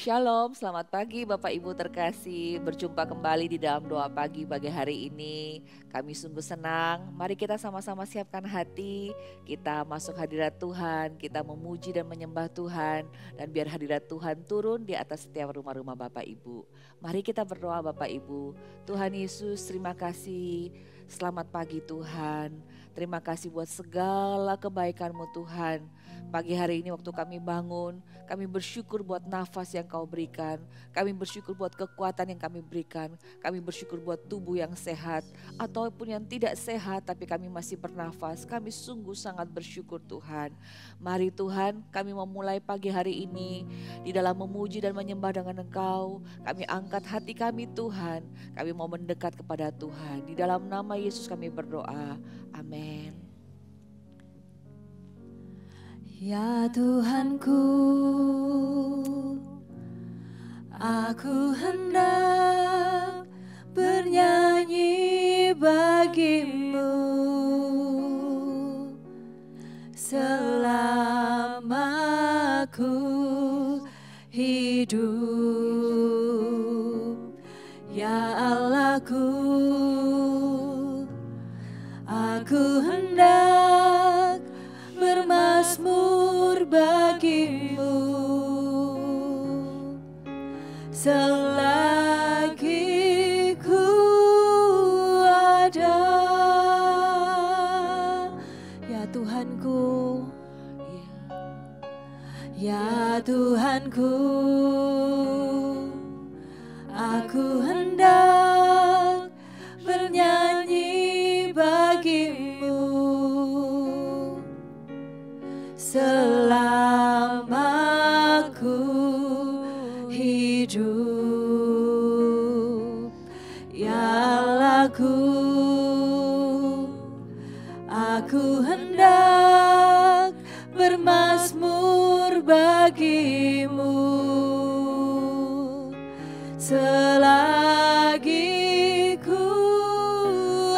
Shalom, selamat pagi Bapak Ibu terkasih. Berjumpa kembali di dalam doa pagi hari ini. Kami sungguh senang. Mari kita sama-sama siapkan hati. Kita masuk hadirat Tuhan, kita memuji dan menyembah Tuhan. Dan biar hadirat Tuhan turun di atas setiap rumah-rumah Bapak Ibu. Mari kita berdoa Bapak Ibu. Tuhan Yesus, terima kasih. Selamat pagi Tuhan. Terima kasih buat segala kebaikan-Mu Tuhan. Pagi hari ini waktu kami bangun, kami bersyukur buat nafas yang Kau berikan. Kami bersyukur buat kekuatan yang kami berikan. Kami bersyukur buat tubuh yang sehat ataupun yang tidak sehat tapi kami masih bernafas. Kami sungguh sangat bersyukur Tuhan. Mari Tuhan, kami memulai pagi hari ini di dalam memuji dan menyembah dengan Engkau. Kami angkat hati kami Tuhan. Kami mau mendekat kepada Tuhan. Di dalam nama Yesus kami berdoa. Amin. Ya Tuhanku, aku hendak bernyanyi bagi-Mu selama aku hidup. Ya Allahku, aku hendak bermazmur bagi-Mu selagi ku ada. Ya Tuhanku, ya Tuhanku, aku hendak bernyanyi bagi-Mu selama aku hidup. Ya Allahku, aku hendak bermazmur bagi-Mu selagi ku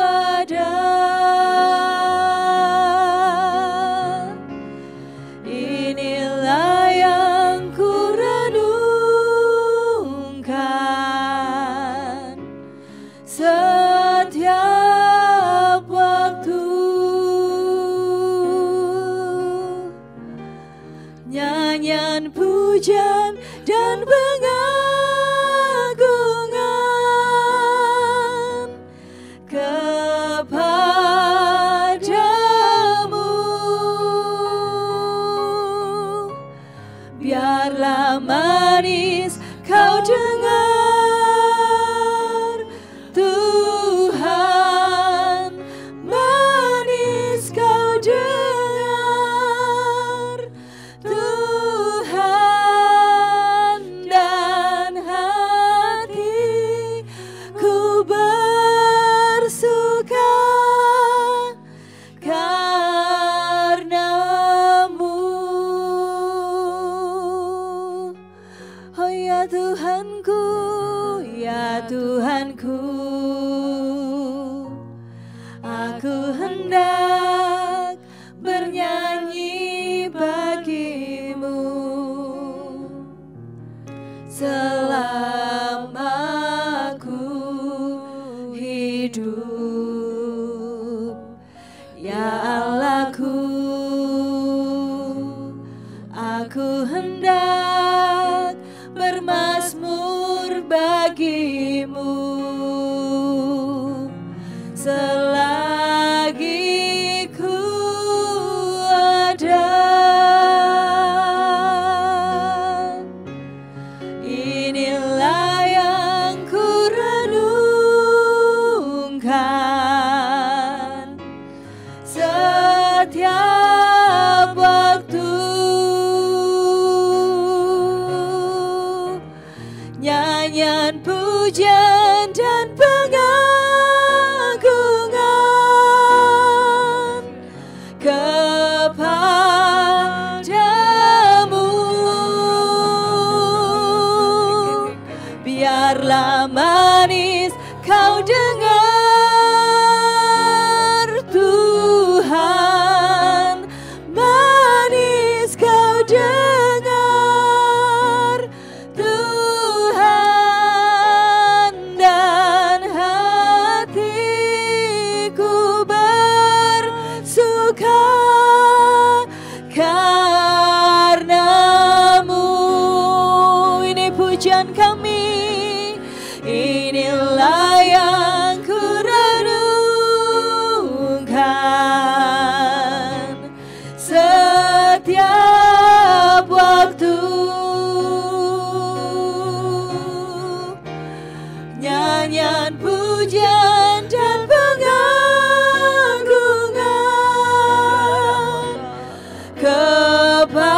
ada. Pujian dan pengagungan kepadamu. Biarlah manis kau dengar, Tuhan, manis kau dengar. Tuhanku, aku hendak bernyanyi bagi-Mu selama aku hidup. Ya Allahku, aku hendak bermazmur bagi-Mu selagi ku ada. Inilah yang ku renungkan setiap waktu. Nyanyian pujian dan pengagungan kepadamu. Biarlah manis kau dengar, Tuhan, manis kau dengar, Tuhan. pujian kami. Inilah yang ku renungkan setiap waktu. Nyanyian pujian dan pengagungan kepadamu.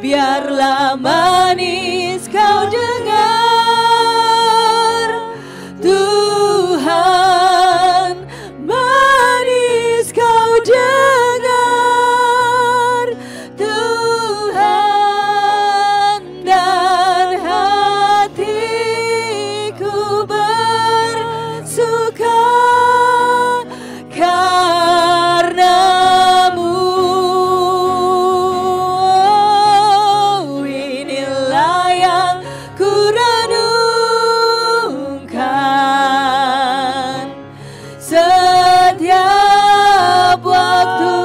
Biarlah manis kau dengar, Tuhan, manis kau dengar, Tuhan, dan hatiku bersuka karenamu. Inilah yang ku renungkan setiap waktu.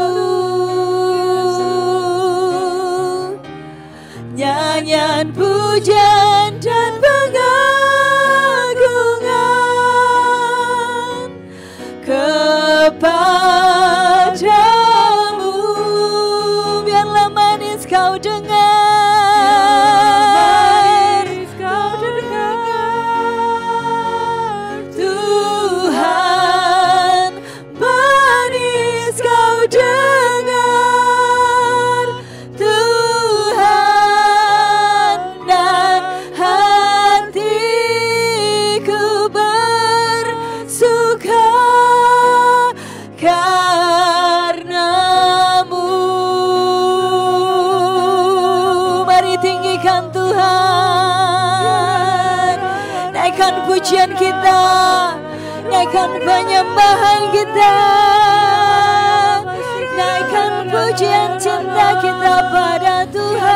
Nyanyian pujian dan pengagungan kepadamu. Biarlah manis kau dengar, Tuhan, manis kau dengar, Tuhan, dan hatiku bersuka karenamu. Mari tinggikan Tuhan, naikkan pujian kita, naikkan penyembahan kita, naikkan pujian cinta kita pada Tuhan.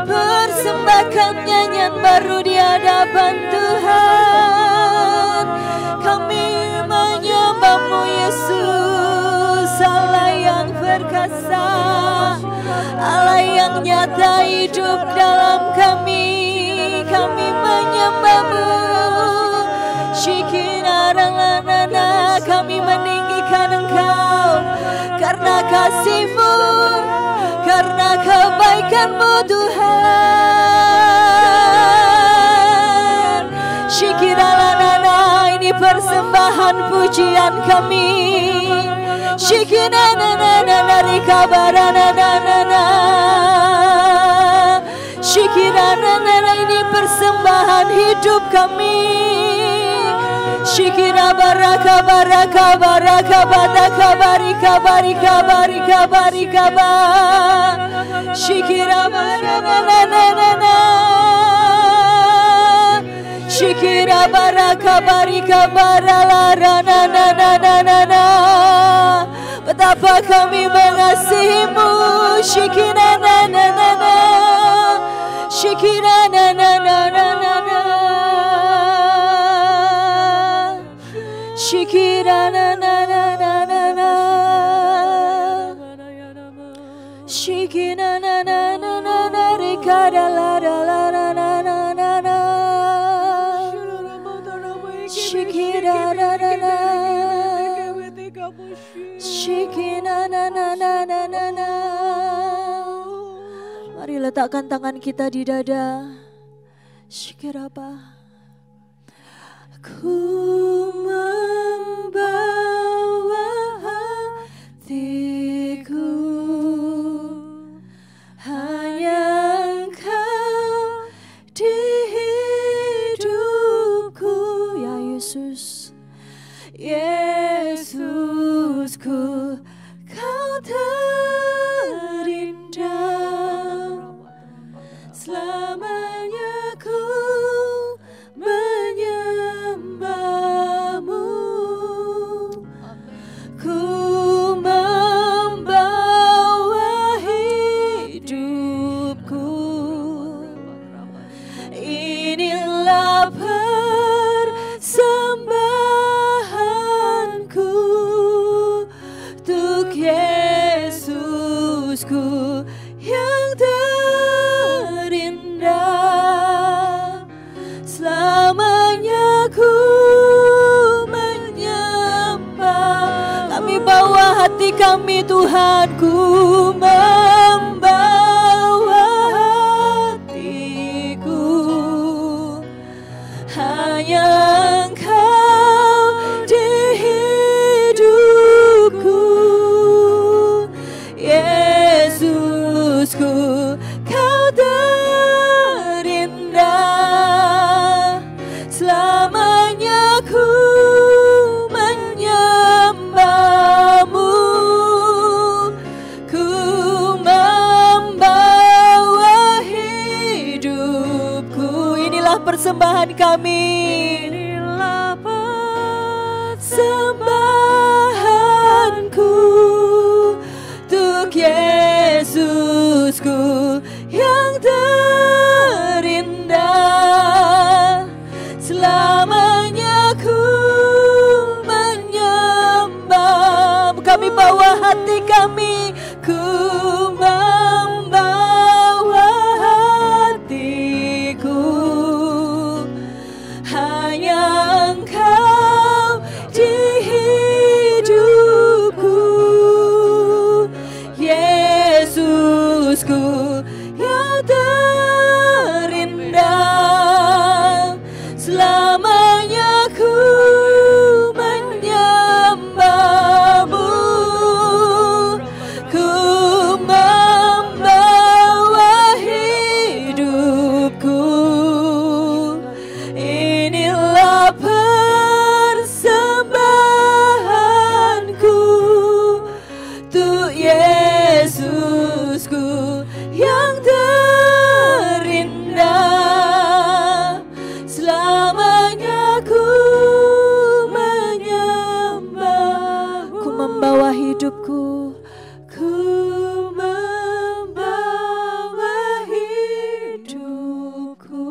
Persembahkan nyanyian baru di hadapan Tuhan. Kami menyembah-Mu Yesus, Allah yang perkasa, Allah yang nyata hidup dalam kami. Kami menyembah-Mu, Shikinaranana, kami meninggikan Engkau karena kasih-Mu, karena kebaikan-Mu Tuhan. Shikiralanana, ini persembahan pujian kami. Shikinanana rikabaranana, Shikiranana, ini persembahan hidup kami. Shikira baraka baraka baraka baraka barika barika barika barika ba. Shikira baraka, Shikira baraka barika baralarana na na na na na. Betapa kami mengasihi-Mu, Shikira na na na na, Shikira na na na na na na, Shikira na na na na na na, Shikira na na na na na, Rikada la la la la la la la la, Shikira na na na, Shikira na na na na na na. Mari letakkan tangan kita di dada. Shikira apa? Ku membawa hatiku, hanya Engkau di hidupku, ya Yesus, Yesusku, Kau terindah. Selamanya ku menyembah-Mu, ku membawa hidupku. Inilah persembahanku, Tuhan. Yesusku yang terindah, selamanya ku menyembah. Kami bawa hati kami Tuhan, ku membawa hatiku, hanya Engkau di hidupku. Yesusku, Kau terindah, selamanya ku menyembahmu, ku membawa hidupku. Inilah persembahan kami, inilah persembahanku untuk Yesusku yang terindah, selamanya ku menyembah. Kami bawa hati kami, ku membawa hatiku, hanya Engkau di hidupku. Yesusku yang terindah, selamanya ku menyembahmu, ku membawa hidupku. Inilah persembahanku untuk Yesusku yang terindah, selamanya ku menyembah. Ku membawa hidupku, ku membawa hidupku.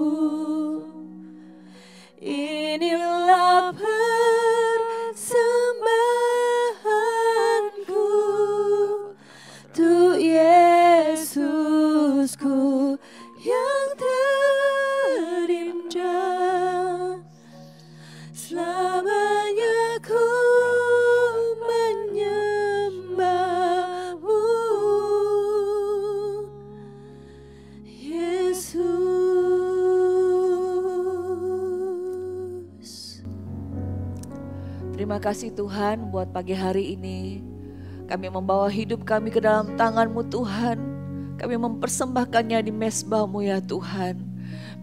Inilah persembahanku untuk Yesusku yang terindah, selamanya ku menyembahmu, Yesus. Terima kasih Tuhan buat pagi hari ini. Kami membawa hidup kami ke dalam tangan-Mu Tuhan. Kami mempersembahkannya di mezbah-Mu ya Tuhan.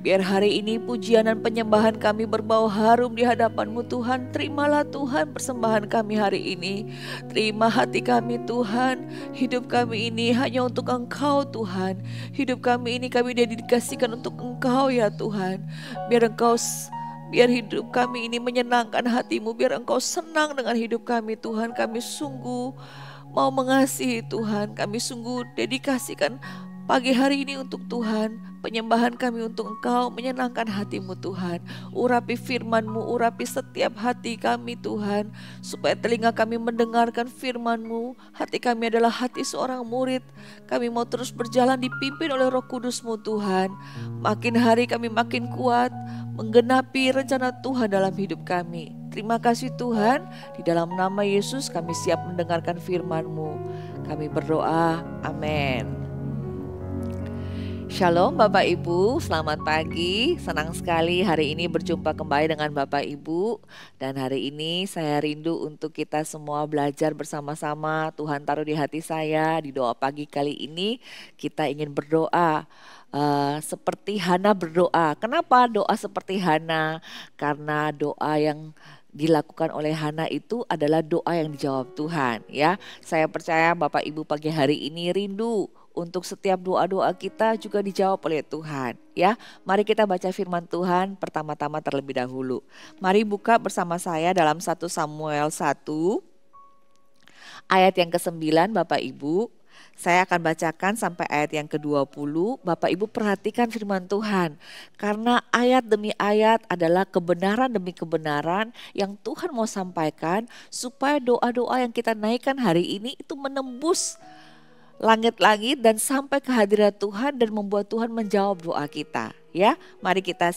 Biar hari ini pujian dan penyembahan kami berbau harum di hadapan-Mu Tuhan. Terimalah Tuhan persembahan kami hari ini. Terima hati kami Tuhan. Hidup kami ini hanya untuk Engkau Tuhan. Hidup kami ini kami dedikasikan untuk Engkau ya Tuhan. Biar hidup kami ini menyenangkan hati-Mu. Biar Engkau senang dengan hidup kami Tuhan. Kami sungguh mau mengasihi Tuhan. Kami sungguh dedikasikan pagi hari ini untuk Tuhan. Penyembahan kami untuk Engkau, menyenangkan hati-Mu Tuhan. Urapi firman-Mu, urapi setiap hati kami Tuhan. Supaya telinga kami mendengarkan firman-Mu. Hati kami adalah hati seorang murid. Kami mau terus berjalan dipimpin oleh Roh Kudus-Mu Tuhan. Makin hari kami makin kuat menggenapi rencana Tuhan dalam hidup kami. Terima kasih Tuhan, di dalam nama Yesus kami siap mendengarkan firman-Mu. Kami berdoa, amin. Shalom Bapak Ibu, selamat pagi. Senang sekali hari ini berjumpa kembali dengan Bapak Ibu. Dan hari ini saya rindu untuk kita semua belajar bersama-sama. Tuhan taruh di hati saya, di doa pagi kali ini kita ingin berdoa. Seperti Hana berdoa. Kenapa doa seperti Hana? Karena doa yang dilakukan oleh Hana itu adalah doa yang dijawab Tuhan ya. Saya percaya Bapak Ibu pagi hari ini rindu untuk setiap doa-doa kita juga dijawab oleh Tuhan ya. Mari kita baca firman Tuhan pertama-tama terlebih dahulu. Mari buka bersama saya dalam 1 Samuel 1 ayat yang ke-9 Bapak Ibu. Saya akan bacakan sampai ayat yang ke-20. Bapak Ibu perhatikan firman Tuhan. Karena ayat demi ayat adalah kebenaran demi kebenaran yang Tuhan mau sampaikan. Supaya doa-doa yang kita naikkan hari ini itu menembus langit-langit dan sampai ke hadirat Tuhan dan membuat Tuhan menjawab doa kita. Ya, mari kita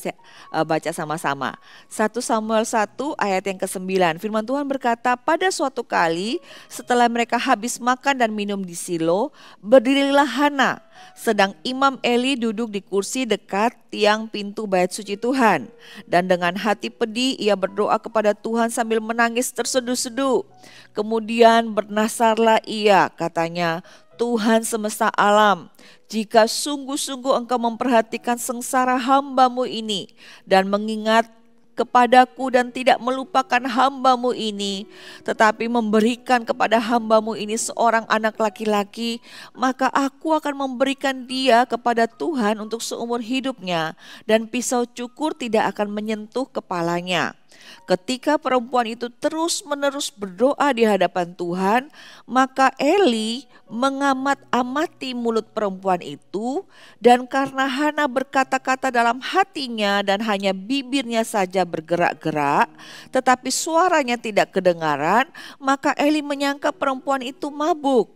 baca sama-sama. 1 Samuel 1 ayat yang ke-9. Firman Tuhan berkata, pada suatu kali setelah mereka habis makan dan minum di Silo, berdirilah Hana, sedang Imam Eli duduk di kursi dekat tiang pintu bait suci Tuhan. Dan dengan hati pedih ia berdoa kepada Tuhan sambil menangis terseduh-seduh. Kemudian bernasarlah ia, katanya, Tuhan semesta alam, jika sungguh-sungguh Engkau memperhatikan sengsara hamba-Mu ini dan mengingat kepadaku dan tidak melupakan hamba-Mu ini, tetapi memberikan kepada hamba-Mu ini seorang anak laki-laki, maka aku akan memberikan dia kepada Tuhan untuk seumur hidupnya dan pisau cukur tidak akan menyentuh kepalanya. Ketika perempuan itu terus-menerus berdoa di hadapan Tuhan, maka Eli mengamat-amati mulut perempuan itu, dan karena Hana berkata-kata dalam hatinya dan hanya bibirnya saja bergerak-gerak, tetapi suaranya tidak kedengaran, maka Eli menyangka perempuan itu mabuk.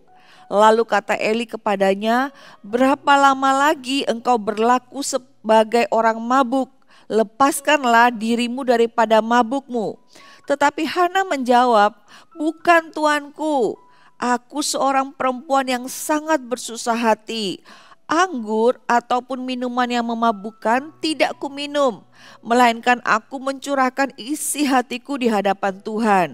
Lalu kata Eli kepadanya, berapa lama lagi engkau berlaku sebagai orang mabuk? Lepaskanlah dirimu daripada mabukmu. Tetapi Hana menjawab, bukan tuanku, aku seorang perempuan yang sangat bersusah hati. Anggur ataupun minuman yang memabukkan tidak kuminum, melainkan aku mencurahkan isi hatiku di hadapan Tuhan.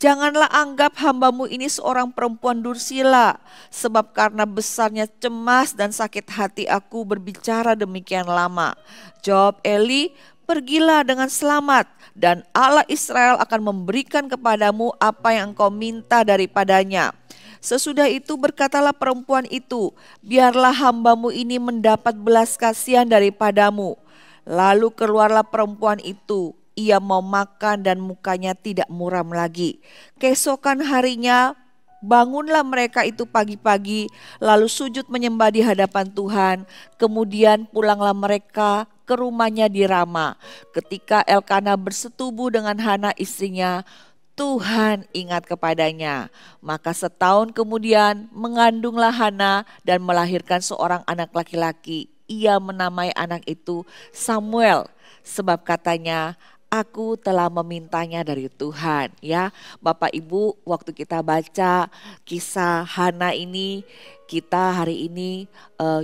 Janganlah anggap hamba-Mu ini seorang perempuan dursila, sebab karena besarnya cemas dan sakit hati aku berbicara demikian lama. Jawab Eli, pergilah dengan selamat dan Allah Israel akan memberikan kepadamu apa yang engkau minta daripadanya. Sesudah itu berkatalah perempuan itu, biarlah hamba-Mu ini mendapat belas kasihan daripadamu. Lalu keluarlah perempuan itu, ia mau makan dan mukanya tidak muram lagi. Keesokan harinya bangunlah mereka itu pagi-pagi, lalu sujud menyembah di hadapan Tuhan. Kemudian pulanglah mereka ke rumahnya di Rama. Ketika Elkana bersetubuh dengan Hana istrinya, Tuhan ingat kepadanya. Maka setahun kemudian mengandunglah Hana dan melahirkan seorang anak laki-laki. Ia menamai anak itu Samuel, sebab katanya, aku telah memintanya dari Tuhan. Ya, Bapak Ibu, waktu kita baca kisah Hana ini, kita hari ini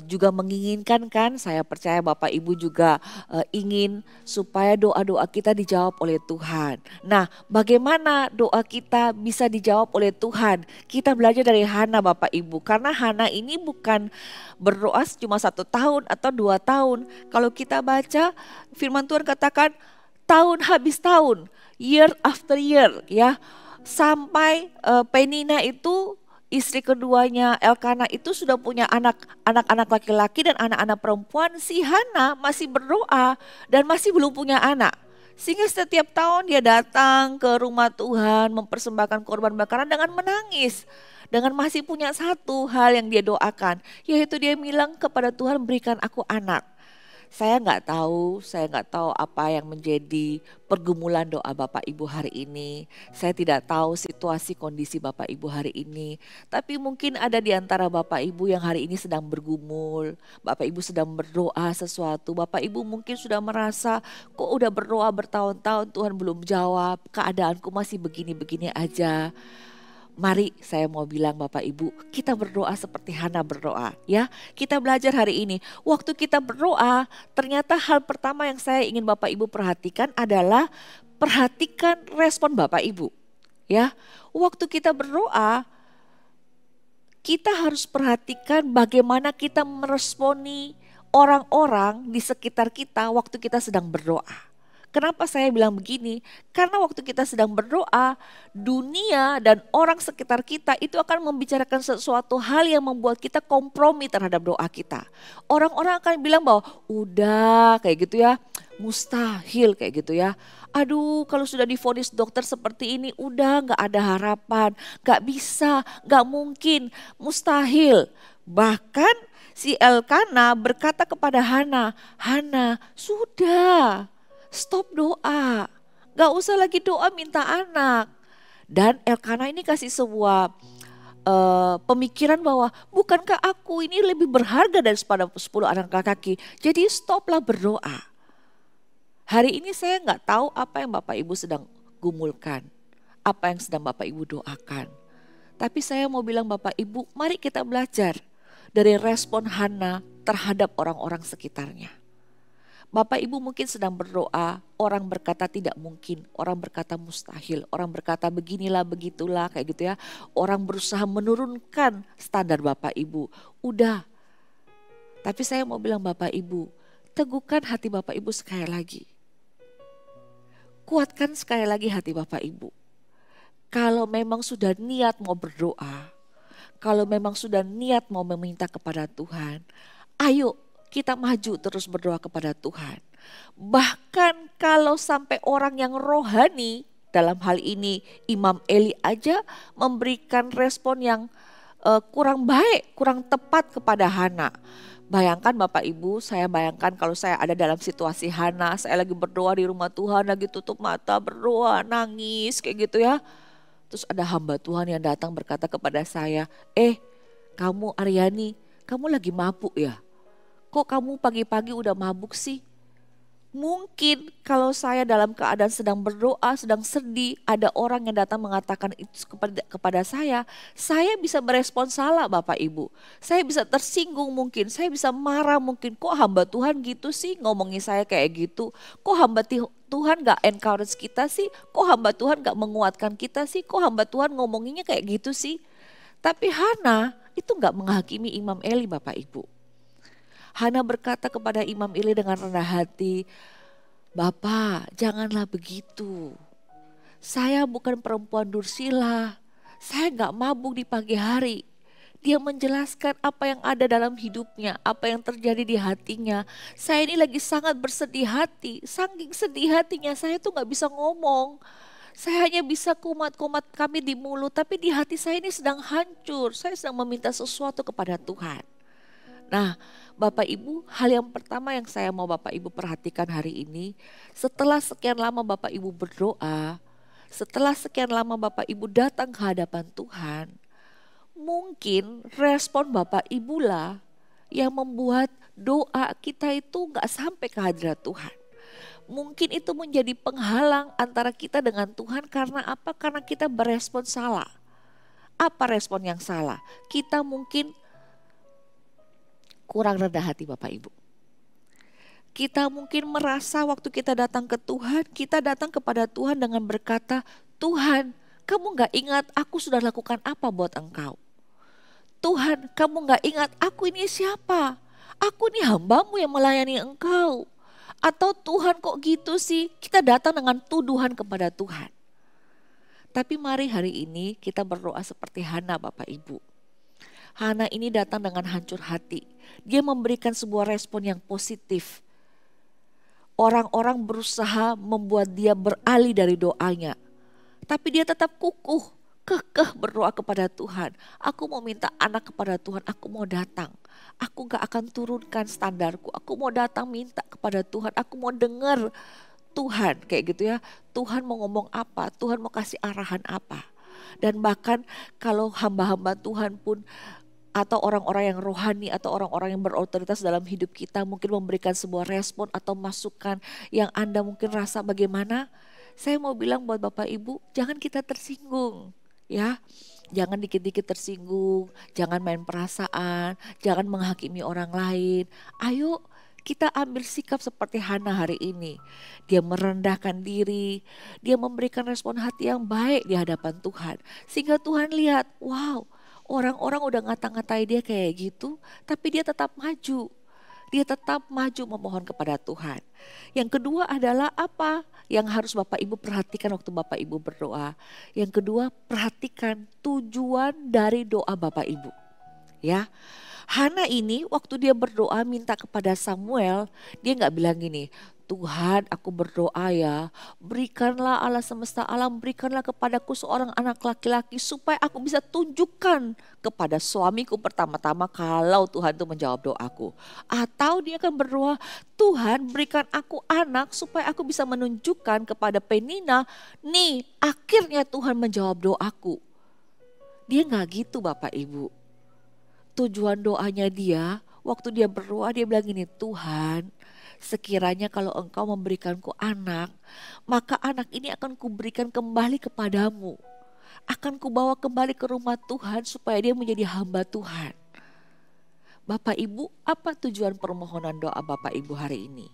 juga menginginkan kan, saya percaya Bapak Ibu juga ingin supaya doa-doa kita dijawab oleh Tuhan. Nah, bagaimana doa kita bisa dijawab oleh Tuhan? Kita belajar dari Hana Bapak Ibu, karena Hana ini bukan berdoa cuma 1 tahun atau 2 tahun. Kalau kita baca firman Tuhan katakan, tahun habis tahun, year after year, ya, sampai Penina itu istri keduanya Elkana itu sudah punya anak-anak laki-laki dan anak-anak perempuan. Si Hana masih berdoa dan masih belum punya anak. Sehingga setiap tahun dia datang ke rumah Tuhan mempersembahkan korban bakaran dengan menangis. Dengan masih punya satu hal yang dia doakan, yaitu dia bilang kepada Tuhan, berikan aku anak. Saya nggak tahu apa yang menjadi pergumulan doa Bapak Ibu hari ini. Saya tidak tahu situasi kondisi Bapak Ibu hari ini. Tapi mungkin ada di antara Bapak Ibu yang hari ini sedang bergumul. Bapak Ibu sedang berdoa sesuatu. Bapak Ibu mungkin sudah merasa, kok udah berdoa bertahun-tahun Tuhan belum jawab. Keadaanku masih begini-begini aja. Mari saya mau bilang Bapak Ibu, kita berdoa seperti Hana berdoa ya. Kita belajar hari ini, waktu kita berdoa ternyata hal pertama yang saya ingin Bapak Ibu perhatikan adalah perhatikan respon Bapak Ibu. Ya, waktu kita berdoa kita harus perhatikan bagaimana kita meresponi orang-orang di sekitar kita waktu kita sedang berdoa. Kenapa saya bilang begini? Karena waktu kita sedang berdoa, dunia dan orang sekitar kita itu akan membicarakan sesuatu hal yang membuat kita kompromi terhadap doa kita. Orang-orang akan bilang bahwa udah kayak gitu ya, mustahil kayak gitu ya. Aduh, kalau sudah divonis dokter seperti ini, udah nggak ada harapan, nggak bisa, nggak mungkin, mustahil. Bahkan si Elkana berkata kepada Hana, Hana sudah stop doa, nggak usah lagi doa minta anak. Dan Elkana ini kasih sebuah pemikiran bahwa bukankah aku ini lebih berharga daripada 10 anak laki-laki, jadi stoplah berdoa. Hari ini saya nggak tahu apa yang Bapak Ibu sedang gumulkan, apa yang sedang Bapak Ibu doakan. Tapi saya mau bilang Bapak Ibu, mari kita belajar dari respon Hana terhadap orang-orang sekitarnya. Bapak Ibu mungkin sedang berdoa, orang berkata tidak mungkin, orang berkata mustahil, orang berkata beginilah begitulah kayak gitu ya. Orang berusaha menurunkan standar Bapak Ibu. Udah. Tapi saya mau bilang Bapak Ibu, teguhkan hati Bapak Ibu sekali lagi. Kuatkan sekali lagi hati Bapak Ibu. Kalau memang sudah niat mau berdoa, kalau memang sudah niat mau meminta kepada Tuhan, ayo kita maju terus berdoa kepada Tuhan. Bahkan kalau sampai orang yang rohani, dalam hal ini Imam Eli aja memberikan respon yang kurang baik, kurang tepat kepada Hana. Bayangkan Bapak Ibu, saya bayangkan kalau saya ada dalam situasi Hana, saya lagi berdoa di rumah Tuhan, lagi tutup mata berdoa, nangis kayak gitu ya. Terus ada hamba Tuhan yang datang berkata kepada saya, kamu Aryani, kamu lagi mabuk ya? Kok kamu pagi-pagi udah mabuk sih? Mungkin kalau saya dalam keadaan sedang berdoa, sedang sedih, ada orang yang datang mengatakan itu kepada saya bisa merespon salah Bapak Ibu. Saya bisa tersinggung mungkin, saya bisa marah mungkin. Kok hamba Tuhan gitu sih ngomongin saya kayak gitu? Kok hamba Tuhan gak encourage kita sih? Kok hamba Tuhan gak menguatkan kita sih? Kok hamba Tuhan ngomonginnya kayak gitu sih? Tapi Hana itu gak menghakimi Imam Eli Bapak Ibu. Hana berkata kepada Imam Eli dengan rendah hati, Bapak janganlah begitu. Saya bukan perempuan dursila, saya gak mabuk di pagi hari. Dia menjelaskan apa yang ada dalam hidupnya, apa yang terjadi di hatinya. Saya ini lagi sangat bersedih hati, saking sedih hatinya saya tuh gak bisa ngomong. Saya hanya bisa kumat-kumat kami di mulut, tapi di hati saya ini sedang hancur. Saya sedang meminta sesuatu kepada Tuhan. Nah, Bapak Ibu, hal yang pertama yang saya mau Bapak Ibu perhatikan hari ini, setelah sekian lama Bapak Ibu berdoa, setelah sekian lama Bapak Ibu datang ke hadapan Tuhan, mungkin respon Bapak Ibu lah yang membuat doa kita itu gak sampai ke hadirat Tuhan. Mungkin itu menjadi penghalang antara kita dengan Tuhan karena apa? Karena kita berespon salah. Apa respon yang salah? Kita mungkin kurang rendah hati Bapak Ibu. Kita mungkin merasa waktu kita datang ke Tuhan, kita datang kepada Tuhan dengan berkata, Tuhan kamu gak ingat aku sudah lakukan apa buat engkau. Tuhan kamu gak ingat aku ini siapa. Aku ini hambamu yang melayani engkau. Atau Tuhan kok gitu sih, kita datang dengan tuduhan kepada Tuhan. Tapi mari hari ini kita berdoa seperti Hana Bapak Ibu. Hana ini datang dengan hancur hati. Dia memberikan sebuah respon yang positif. Orang-orang berusaha membuat dia beralih dari doanya. Tapi dia tetap kukuh, kekeh berdoa kepada Tuhan. Aku mau minta anak kepada Tuhan, aku mau datang. Aku gak akan turunkan standarku, aku mau datang minta kepada Tuhan. Aku mau dengar Tuhan kayak gitu ya. Tuhan mau ngomong apa, Tuhan mau kasih arahan apa. Dan bahkan kalau hamba-hamba Tuhan pun atau orang-orang yang rohani atau orang-orang yang berotoritas dalam hidup kita mungkin memberikan sebuah respon atau masukan yang Anda mungkin rasa bagaimana. Saya mau bilang buat Bapak Ibu, jangan kita tersinggung ya. Jangan dikit-dikit tersinggung, jangan main perasaan, jangan menghakimi orang lain. Ayo kita ambil sikap seperti Hana hari ini. Dia merendahkan diri, dia memberikan respon hati yang baik di hadapan Tuhan. Sehingga Tuhan lihat, wow, orang-orang udah ngata-ngatai dia kayak gitu, tapi dia tetap maju. Dia tetap maju memohon kepada Tuhan. Yang kedua adalah apa yang harus Bapak Ibu perhatikan waktu Bapak Ibu berdoa. Yang kedua, perhatikan tujuan dari doa Bapak Ibu. Ya, Hana ini waktu dia berdoa minta kepada Samuel, dia gak bilang gini, Tuhan, aku berdoa ya, berikanlah Allah semesta alam, berikanlah kepadaku seorang anak laki-laki supaya aku bisa tunjukkan kepada suamiku pertama-tama kalau Tuhan itu menjawab doaku. Atau dia akan berdoa, Tuhan berikan aku anak supaya aku bisa menunjukkan kepada Penina, nih akhirnya Tuhan menjawab doaku. Dia nggak gitu Bapak Ibu. Tujuan doanya dia, waktu dia berdoa dia bilang gini, Tuhan, sekiranya kalau engkau memberikanku anak, maka anak ini akan kuberikan kembali kepadamu. Akan kubawa kembali ke rumah Tuhan supaya dia menjadi hamba Tuhan. Bapak Ibu, apa tujuan permohonan doa Bapak Ibu hari ini?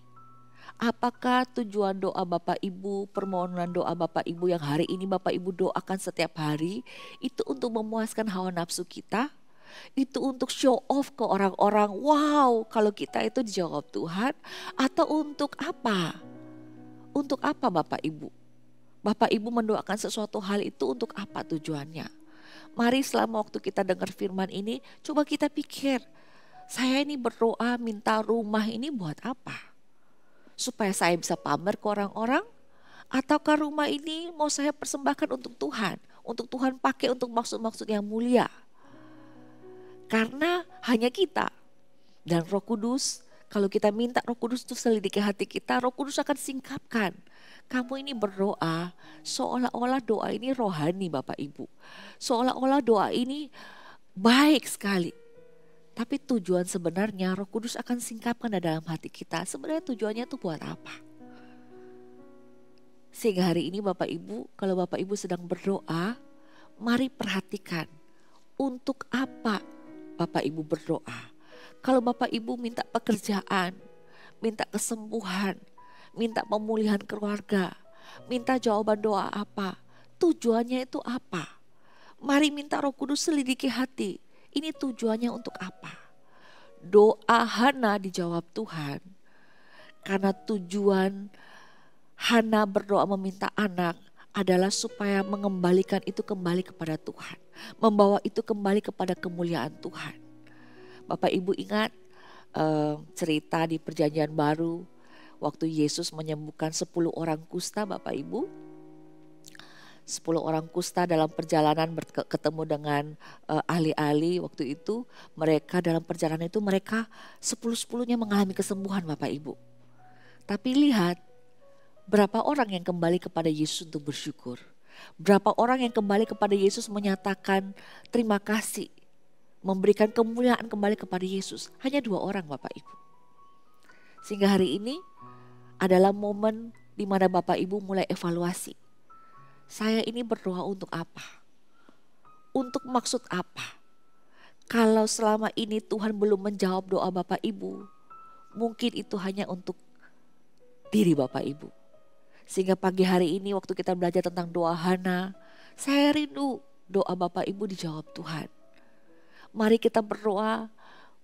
Apakah tujuan doa Bapak Ibu, permohonan doa Bapak Ibu yang hari ini Bapak Ibu doakan setiap hari, itu untuk memuaskan hawa nafsu kita? Itu untuk show off ke orang-orang, wow kalau kita itu dijawab Tuhan, atau untuk apa? Untuk apa Bapak Ibu? Bapak Ibu mendoakan sesuatu hal itu untuk apa tujuannya? Mari selama waktu kita dengar firman ini, coba kita pikir, saya ini berdoa minta rumah ini buat apa? Supaya saya bisa pamer ke orang-orang? Ataukah rumah ini mau saya persembahkan untuk Tuhan pakai untuk maksud-maksud yang mulia? Karena hanya kita dan Roh Kudus, kalau kita minta Roh Kudus itu selidiki hati kita, Roh Kudus akan singkapkan. Kamu ini berdoa, seolah-olah doa ini rohani Bapak Ibu. Seolah-olah doa ini baik sekali. Tapi tujuan sebenarnya Roh Kudus akan singkapkan dalam hati kita. Sebenarnya tujuannya itu buat apa? Sehingga hari ini Bapak Ibu, kalau Bapak Ibu sedang berdoa, mari perhatikan untuk apa Bapak Ibu berdoa. Kalau Bapak Ibu minta pekerjaan, minta kesembuhan, minta pemulihan keluarga, minta jawaban doa apa, tujuannya itu apa? Mari minta Roh Kudus selidiki hati, ini tujuannya untuk apa? Doa Hana dijawab Tuhan, karena tujuan Hana berdoa meminta anak adalah supaya mengembalikan itu kembali kepada Tuhan. Membawa itu kembali kepada kemuliaan Tuhan. Bapak Ibu ingat cerita di Perjanjian Baru waktu Yesus menyembuhkan 10 orang kusta Bapak Ibu. 10 orang kusta dalam perjalanan ketemu dengan ahli-ahli waktu itu. Mereka dalam perjalanan itu mereka 10-10-nya mengalami kesembuhan Bapak Ibu. Tapi lihat berapa orang yang kembali kepada Yesus untuk bersyukur. Berapa orang yang kembali kepada Yesus menyatakan terima kasih. Memberikan kemuliaan kembali kepada Yesus. Hanya 2 orang Bapak Ibu. Sehingga hari ini adalah momen di mana Bapak Ibu mulai evaluasi. Saya ini berdoa untuk apa? Untuk maksud apa? Kalau selama ini Tuhan belum menjawab doa Bapak Ibu, mungkin itu hanya untuk diri Bapak Ibu. Sehingga pagi hari ini waktu kita belajar tentang doa Hana, saya rindu doa Bapak Ibu dijawab Tuhan. Mari kita berdoa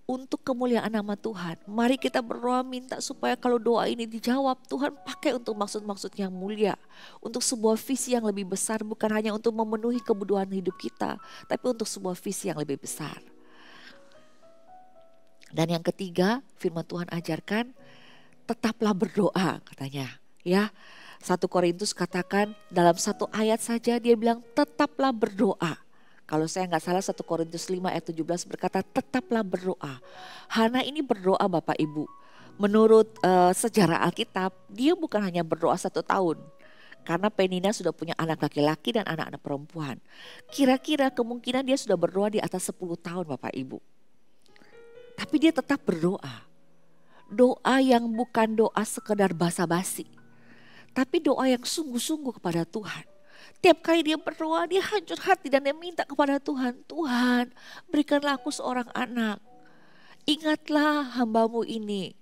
untuk kemuliaan nama Tuhan. Mari kita berdoa minta supaya kalau doa ini dijawab, Tuhan pakai untuk maksud-maksud yang mulia. Untuk sebuah visi yang lebih besar, bukan hanya untuk memenuhi kebutuhan hidup kita, tapi untuk sebuah visi yang lebih besar. Dan yang ketiga, firman Tuhan ajarkan, tetaplah berdoa katanya. Ya, 1 Korintus katakan dalam 1 ayat saja dia bilang tetaplah berdoa. Kalau saya nggak salah 1 Korintus 5 ayat 17 berkata tetaplah berdoa. Hana ini berdoa Bapak Ibu. Menurut sejarah Alkitab dia bukan hanya berdoa 1 tahun. Karena Penina sudah punya anak laki-laki dan anak-anak perempuan. Kira-kira kemungkinan dia sudah berdoa di atas 10 tahun Bapak Ibu. Tapi dia tetap berdoa. Doa yang bukan doa sekedar basa-basi. Tapi doa yang sungguh-sungguh kepada Tuhan. Tiap kali dia berdoa, dia hancur hati dan dia minta kepada Tuhan. Tuhan, berikanlah aku seorang anak. Ingatlah hambamu ini.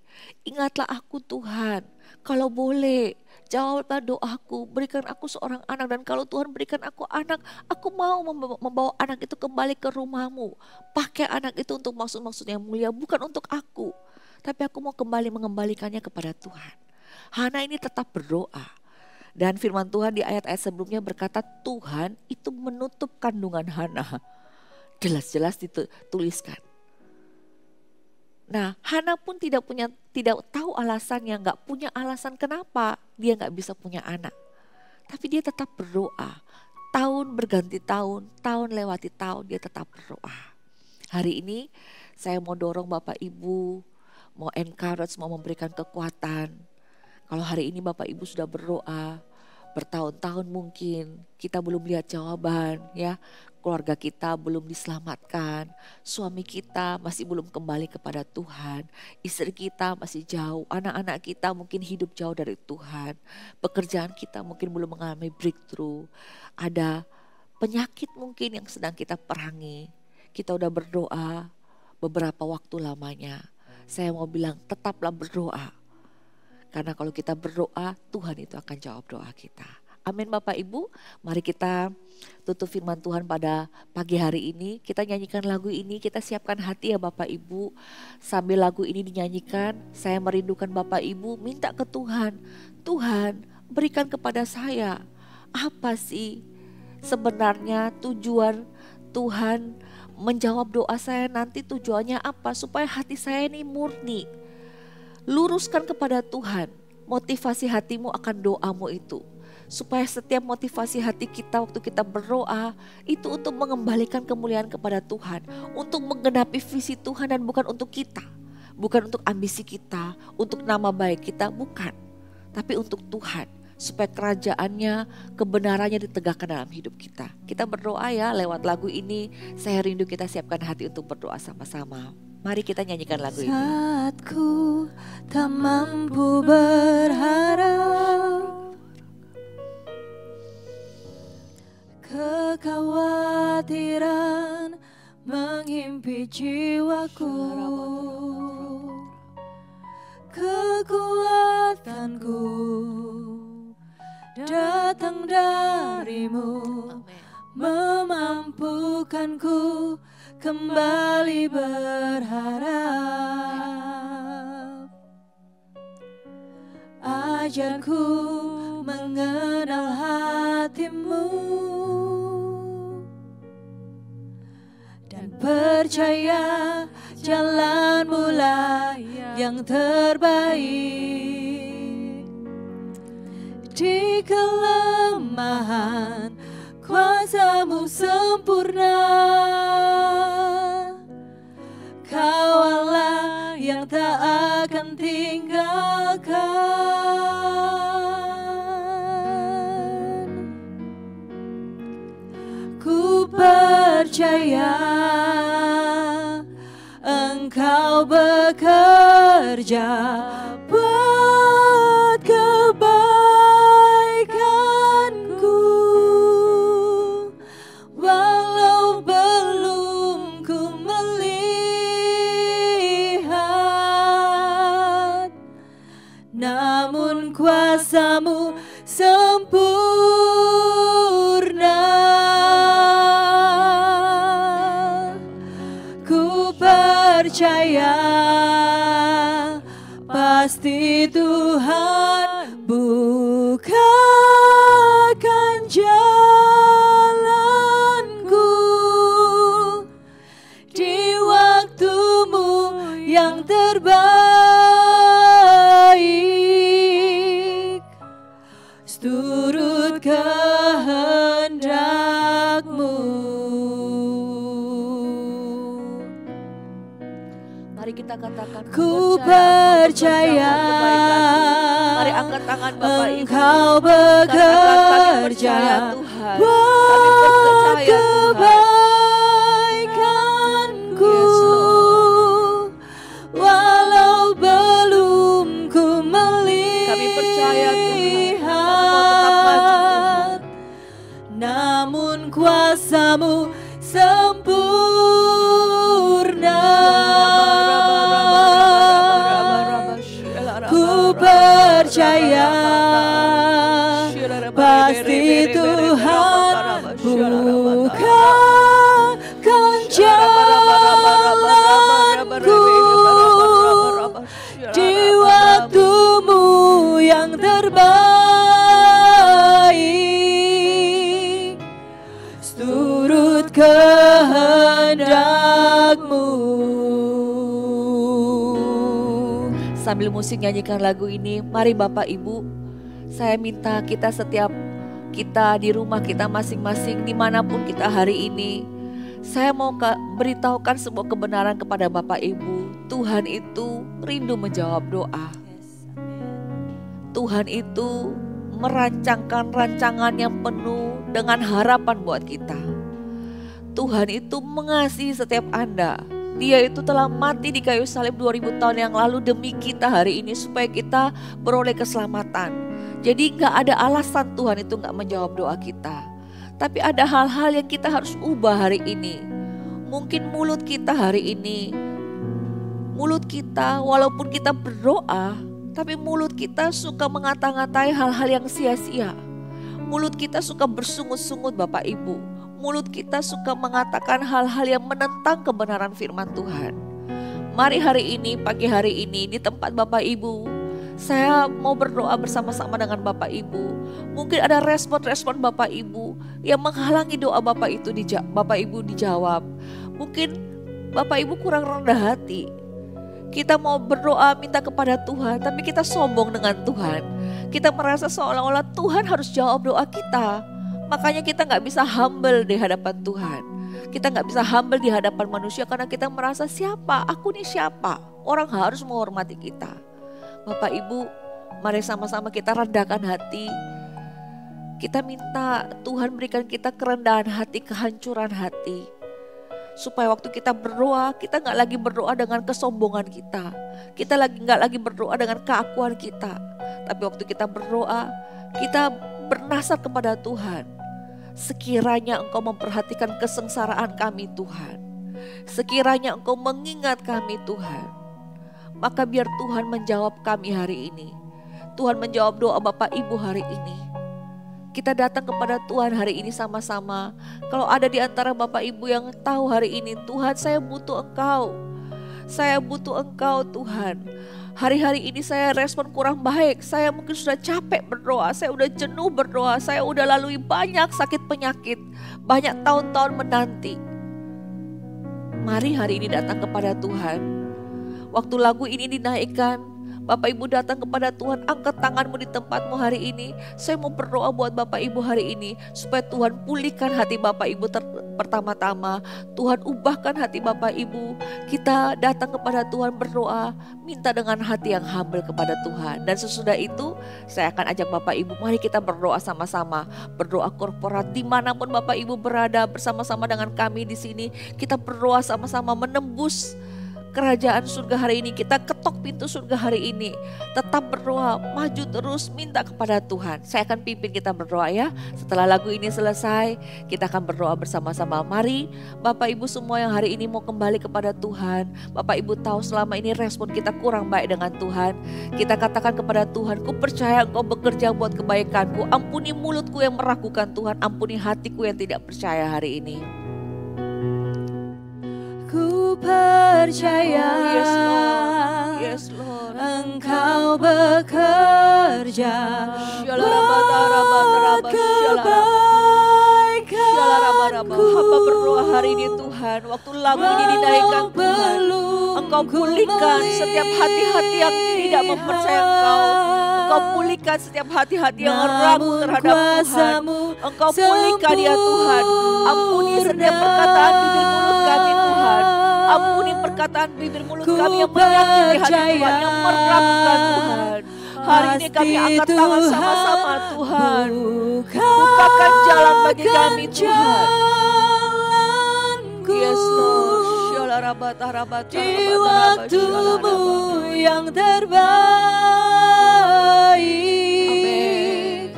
Ingatlah aku Tuhan. Kalau boleh, jawablah doaku. Berikan aku seorang anak. Dan kalau Tuhan berikan aku anak, aku mau membawa anak itu kembali ke rumahmu. Pakai anak itu untuk maksud-maksud yang mulia. Bukan untuk aku. Tapi aku mau kembali mengembalikannya kepada Tuhan. Hana ini tetap berdoa. Dan firman Tuhan di ayat-ayat sebelumnya berkata Tuhan itu menutup kandungan Hana. Jelas-jelas dituliskan. Nah, Hana pun tidak tahu alasannya, nggak punya alasan kenapa dia nggak bisa punya anak. Tapi dia tetap berdoa. Tahun berganti tahun, tahun lewati tahun, dia tetap berdoa. Hari ini saya mau dorong Bapak Ibu, mau encourage, mau memberikan kekuatan. Kalau hari ini Bapak Ibu sudah berdoa, bertahun-tahun mungkin kita belum lihat jawaban ya. Keluarga kita belum diselamatkan, suami kita masih belum kembali kepada Tuhan, istri kita masih jauh, anak-anak kita mungkin hidup jauh dari Tuhan, pekerjaan kita mungkin belum mengalami breakthrough, ada penyakit mungkin yang sedang kita perangi. Kita udah berdoa beberapa waktu lamanya. Saya mau bilang tetaplah berdoa. Karena kalau kita berdoa, Tuhan itu akan jawab doa kita. Amin Bapak Ibu, mari kita tutup firman Tuhan pada pagi hari ini. Kita nyanyikan lagu ini, kita siapkan hati ya Bapak Ibu. Sambil lagu ini dinyanyikan, saya merindukan Bapak Ibu minta ke Tuhan. Tuhan berikan kepada saya, apa sih sebenarnya tujuan Tuhan menjawab doa saya nanti, tujuannya apa? Supaya hati saya ini murni. Luruskan kepada Tuhan, motivasi hatimu akan doamu itu. Supaya setiap motivasi hati kita waktu kita berdoa itu untuk mengembalikan kemuliaan kepada Tuhan. Untuk menggenapi visi Tuhan dan bukan untuk kita. Bukan untuk ambisi kita, untuk nama baik kita, bukan. Tapi untuk Tuhan. Supaya kerajaannya, kebenarannya ditegakkan dalam hidup kita. Kita berdoa ya lewat lagu ini. Saya rindu kita siapkan hati untuk berdoa sama-sama. Mari kita nyanyikan lagu ini. Saat ku tak mampu berharap, kekhawatiran menghimpit jiwaku, kekuatanku datang darimu, memampukanku kembali berharap. Ajarku mengenal hatimu dan percaya jalanmu lah yang terbaik. Di kelemahan kuasamu sempurna, Kau Allah yang tak akan tinggalkan. Ku percaya Engkau bekerja buat kebaikanku, walau belum ku melihat, namun kuasamu sempurna. Ku percaya pasti Tuhan bukakan jalanku di waktumu yang terbaik, seturut kehendakmu. Mari kita katakan Ku percaya Mari angkat tangan Bapak Ibu. Engkau Katakan kami percaya bekerja Tuhan. buat Kami percaya Tuhan. kebaikanku, walau belum ku Kami percaya Tuhan. melihat, namun kuasamu sempurna. Ku percaya pasti Tuhan bukakan jalanku di waktumu yang terbaik, seturut kehendakmu. sambil musik nyanyikan lagu ini, mari Bapak Ibu, saya minta kita di rumah kita masing-masing, dimanapun kita hari ini, saya mau beritahukan sebuah kebenaran kepada Bapak Ibu. Tuhan itu rindu menjawab doa. Tuhan itu merancangkan rancangan yang penuh dengan harapan buat kita. Tuhan itu mengasihi setiap Anda. Dia itu telah mati di kayu salib 2000 tahun yang lalu demi kita hari ini supaya kita beroleh keselamatan. Jadi gak ada alasan Tuhan itu gak menjawab doa kita. Tapi ada hal-hal yang kita harus ubah hari ini. Mungkin mulut kita hari ini, mulut kita walaupun kita berdoa, tapi mulut kita suka mengata-ngatai hal-hal yang sia-sia. Mulut kita suka bersungut-sungut Bapak Ibu. Mulut kita suka mengatakan hal-hal yang menentang kebenaran firman Tuhan. Mari hari ini, pagi hari ini di tempat Bapak Ibu, saya mau berdoa bersama-sama dengan Bapak Ibu. Mungkin ada respon-respon Bapak Ibu yang menghalangi doa Bapak Ibu dijawab. Mungkin Bapak Ibu kurang rendah hati. Kita mau berdoa minta kepada Tuhan, tapi kita sombong dengan Tuhan. Kita merasa seolah-olah Tuhan harus jawab doa kita. Makanya kita gak bisa humble di hadapan Tuhan. Kita gak bisa humble di hadapan manusia karena kita merasa siapa? Aku nih siapa? Orang harus menghormati kita. Bapak Ibu, mari sama-sama kita rendahkan hati. Kita minta Tuhan berikan kita kerendahan hati, kehancuran hati. Supaya waktu kita berdoa, kita gak lagi berdoa dengan kesombongan kita. Kita gak lagi berdoa dengan keakuan kita. Tapi waktu kita berdoa, kita bernasar kepada Tuhan. Sekiranya Engkau memperhatikan kesengsaraan kami Tuhan. Sekiranya Engkau mengingat kami Tuhan. Maka biar Tuhan menjawab kami hari ini. Tuhan menjawab doa Bapak Ibu hari ini. Kita datang kepada Tuhan hari ini sama-sama. Kalau ada di antara Bapak Ibu yang tahu hari ini, Tuhan saya butuh Engkau. Saya butuh Engkau Tuhan. Hari-hari ini saya respon kurang baik. Saya mungkin sudah capek berdoa. Saya udah jenuh berdoa. Saya udah lalui banyak sakit penyakit. Banyak tahun-tahun menanti. Mari hari ini datang kepada Tuhan. Waktu lagu ini dinaikkan, Bapak Ibu datang kepada Tuhan, angkat tanganmu di tempatmu hari ini. Saya mau berdoa buat Bapak Ibu hari ini, supaya Tuhan pulihkan hati Bapak Ibu pertama-tama. Tuhan ubahkan hati Bapak Ibu. Kita datang kepada Tuhan berdoa, minta dengan hati yang humble kepada Tuhan. Dan sesudah itu, saya akan ajak Bapak Ibu, mari kita berdoa sama-sama. Berdoa korporat, dimanapun Bapak Ibu berada bersama-sama dengan kami di sini. Kita berdoa sama-sama menembus kerajaan surga hari ini. Kita ketok pintu surga hari ini. Tetap berdoa, maju terus, minta kepada Tuhan. Saya akan pimpin kita berdoa ya. Setelah lagu ini selesai, kita akan berdoa bersama-sama. Mari Bapak Ibu semua yang hari ini mau kembali kepada Tuhan. Bapak Ibu tahu selama ini respon kita kurang baik dengan Tuhan. Kita katakan kepada Tuhan, ku percaya Engkau bekerja buat kebaikanku. Ampuni mulutku yang meragukan Tuhan. Ampuni hatiku yang tidak percaya hari ini. Ku percaya Yes, Lord. Engkau bekerja buat kebaikanku. Hamba berdoa hari ini Tuhan, waktu lagu ini dinaikkan Tuhan, Engkau pulihkan setiap hati-hati yang tidak mempercaya Engkau. Engkau pulihkan setiap hati-hati yang ragu terhadap Tuhan. Engkau pulihkan ya Tuhan. Ampuni setiap perkataan bibir mulut kami Tuhan. Ampuni perkataan bibir mulut kami yang menyakiti hati Tuhan, yang meragukan Tuhan. Hari ini kami angkat tangan sama-sama Tuhan. Bukakan jalan bagi kami Tuhan. Yes Lord. Di waktumu yang terbaik. Amin.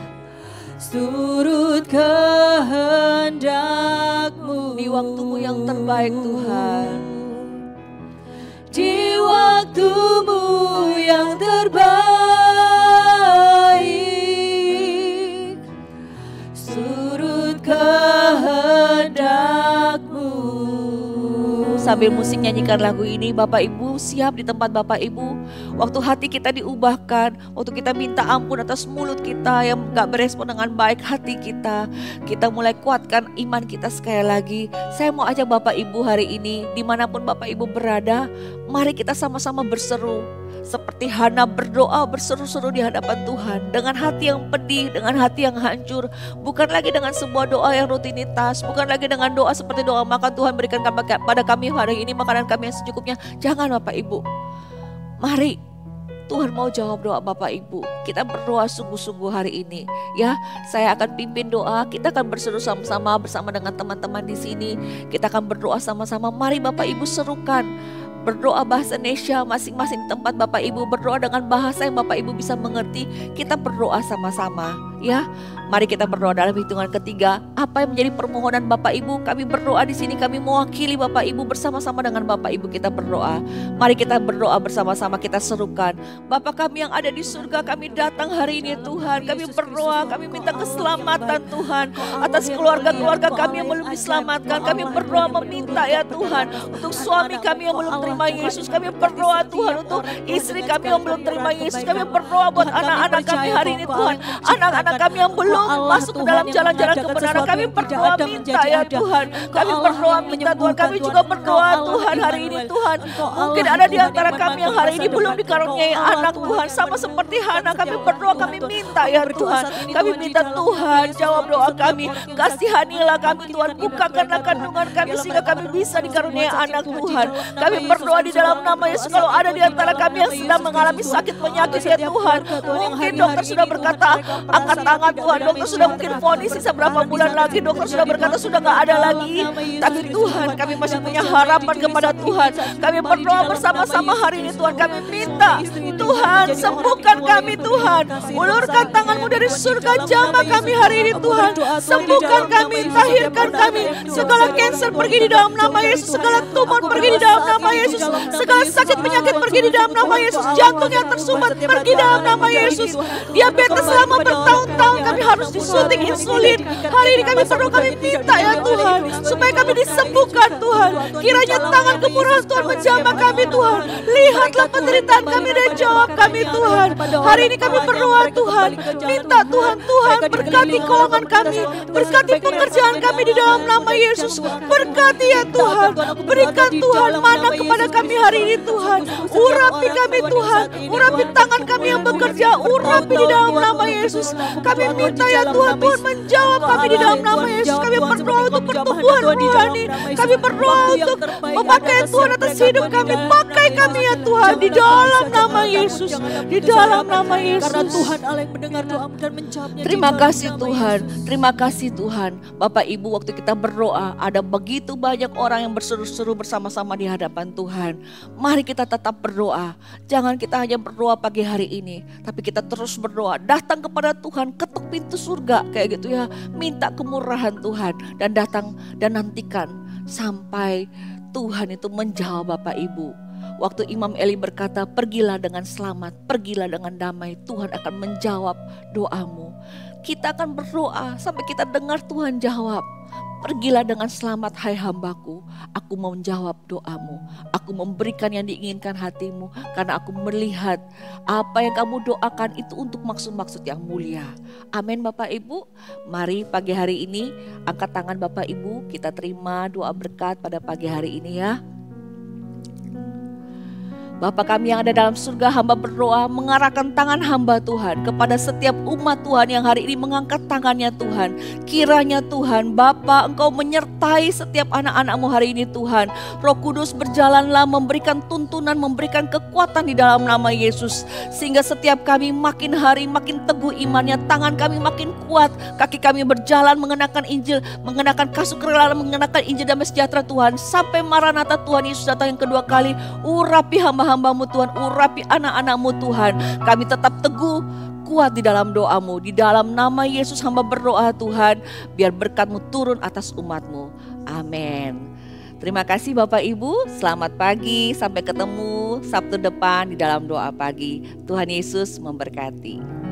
Turut kehendakmu. Di waktumu yang terbaik Tuhan. Di waktumu yang terbaik. Turut kehendakmu. Sambil musik nyanyikan lagu ini, Bapak Ibu siap di tempat Bapak Ibu. Waktu hati kita diubahkan, waktu kita minta ampun atas mulut kita yang gak berespon dengan baik hati kita, kita mulai kuatkan iman kita sekali lagi. Saya mau ajak Bapak Ibu hari ini, dimanapun Bapak Ibu berada, mari kita sama-sama berseru. Seperti Hana berdoa berseru-seru di hadapan Tuhan dengan hati yang pedih, dengan hati yang hancur. Bukan lagi dengan sebuah doa yang rutinitas, bukan lagi dengan doa seperti doa makan, Tuhan berikan pada kami hari ini makanan kami yang secukupnya. Jangan Bapak Ibu. Mari Tuhan mau jawab doa Bapak Ibu. Kita berdoa sungguh-sungguh hari ini. Ya, saya akan pimpin doa. Kita akan berseru sama-sama bersama dengan teman-teman di sini. Kita akan berdoa sama-sama. Mari Bapak Ibu serukan. Berdoa bahasa Indonesia masing-masing tempat Bapak Ibu. Berdoa dengan bahasa yang Bapak Ibu bisa mengerti. Kita berdoa sama-sama. Ya, mari kita berdoa dalam hitungan ketiga. Apa yang menjadi permohonan Bapak Ibu? Kami berdoa di sini. Kami mewakili Bapak Ibu bersama-sama dengan Bapak Ibu kita berdoa. Mari kita berdoa bersama-sama, kita serukan. Bapa kami yang ada di surga, kami datang hari ini Tuhan. Kami berdoa, kami minta keselamatan Tuhan atas keluarga-keluarga kami yang belum diselamatkan. Kami berdoa meminta ya Tuhan untuk suami kami yang belum terima Yesus. Kami berdoa Tuhan untuk istri kami yang belum terima Yesus. Kami berdoa buat anak-anak kami hari ini Tuhan. Anak-anak kami yang belum masuk ke dalam jalan-jalan kebenaran. Kami berdoa minta ya Tuhan. Kami berdoa minta Tuhan. Kami juga berdoa Tuhan hari ini Tuhan. Mungkin ada di antara kami yang hari ini belum dikaruniai anak Tuhan. Sama seperti Hana, kami berdoa, kami minta ya Tuhan. Kami minta Tuhan jawab doa kami. Kasihanilah kami Tuhan. Bukakanlah kandungan kami sehingga kami bisa dikaruniai anak Tuhan. Kami berdoa di dalam nama Yesus. Kalau ada di antara kami yang sedang mengalami sakit penyakit ya Tuhan. Mungkin dokter sudah berkata angkat tangan Tuhan. Dokter sudah mungkin vonis sisa berapa bulan lagi. Dokter sudah berkata sudah gak ada lagi. Tapi Tuhan, kami masih punya harapan kepada Tuhan. Kami berdoa bersama-sama hari ini Tuhan. Kami minta Tuhan sembuhkan kami Tuhan. Ulurkan tangan-Mu dari surga, jamah kami hari ini Tuhan. Sembuhkan kami, tahirkan kami. Segala kanker pergi di dalam nama Yesus. Segala tumor pergi di dalam nama Yesus. Segala sakit penyakit pergi di dalam nama Yesus. Jantung yang tersumbat pergi di dalam nama Yesus. Diabetes selama bertahun-tahun kami harus disuntik insulin. Hari ini kami berdoa, kami minta ya Tuhan, supaya kami disembuhkan Tuhan. Kiranya tangan kemurahan Tuhan menjamah kami Tuhan. Lihatlah penderitaan kami dan jawab kami Tuhan. Hari ini kami berdoa Tuhan, minta Tuhan, Tuhan berkati golongan kami, berkati pekerjaan kami di dalam nama Yesus. Berkati ya Tuhan, berikan Tuhan mana kepada kami hari ini Tuhan. Urapi kami Tuhan, urapi tangan kami yang bekerja, urapi di dalam nama Yesus. Kami minta ya Tuhan, Tuhan menjawab kami di dalam nama Yesus. Kami berdoa untuk pertumbuhan rohani. Kami berdoa untuk memakai Tuhan atas hidup kami. Pakai kami ya Tuhan di dalam nama Yesus. Di dalam nama Yesus. Karena Tuhan Allah yang mendengar doamu dan menjawabnya. Terima kasih Tuhan. Terima kasih Tuhan. Bapak Ibu, waktu kita berdoa ada begitu banyak orang yang berseru-seru bersama-sama di hadapan Tuhan. Mari kita tetap berdoa. Jangan kita hanya berdoa pagi hari ini, tapi kita terus berdoa. Datang kepada Tuhan, ketuk pintu surga kayak gitu ya. Minta kemurahan Tuhan dan datang dan nantikan sampai Tuhan itu menjawab Bapak Ibu. Waktu Imam Eli berkata, pergilah dengan selamat, pergilah dengan damai, Tuhan akan menjawab doamu. Kita akan berdoa sampai kita dengar Tuhan jawab. Pergilah dengan selamat hai hambaku, aku mau menjawab doamu. Aku memberikan yang diinginkan hatimu karena aku melihat apa yang kamu doakan itu untuk maksud-maksud yang mulia. Amin Bapak Ibu. Mari pagi hari ini angkat tangan Bapak Ibu, kita terima doa berkat pada pagi hari ini ya. Bapa kami yang ada dalam surga, hamba berdoa mengarahkan tangan hamba Tuhan kepada setiap umat Tuhan yang hari ini mengangkat tangannya Tuhan. Kiranya Tuhan Bapa Engkau menyertai setiap anak-anak-Mu hari ini Tuhan. Roh Kudus berjalanlah memberikan tuntunan, memberikan kekuatan di dalam nama Yesus. Sehingga setiap kami makin hari makin teguh imannya, tangan kami makin kuat, kaki kami berjalan mengenakan Injil, mengenakan kasut kerelaan, mengenakan Injil damai sejahtera Tuhan. Sampai Maranatha Tuhan Yesus datang yang kedua kali, urapi hamba-hambamu Tuhan, urapi anak-anakmu Tuhan. Kami tetap teguh, kuat di dalam doamu. Di dalam nama Yesus hamba berdoa Tuhan, biar berkat-Mu turun atas umat-Mu. Amin. Terima kasih Bapak Ibu, selamat pagi, sampai ketemu Sabtu depan di dalam doa pagi. Tuhan Yesus memberkati.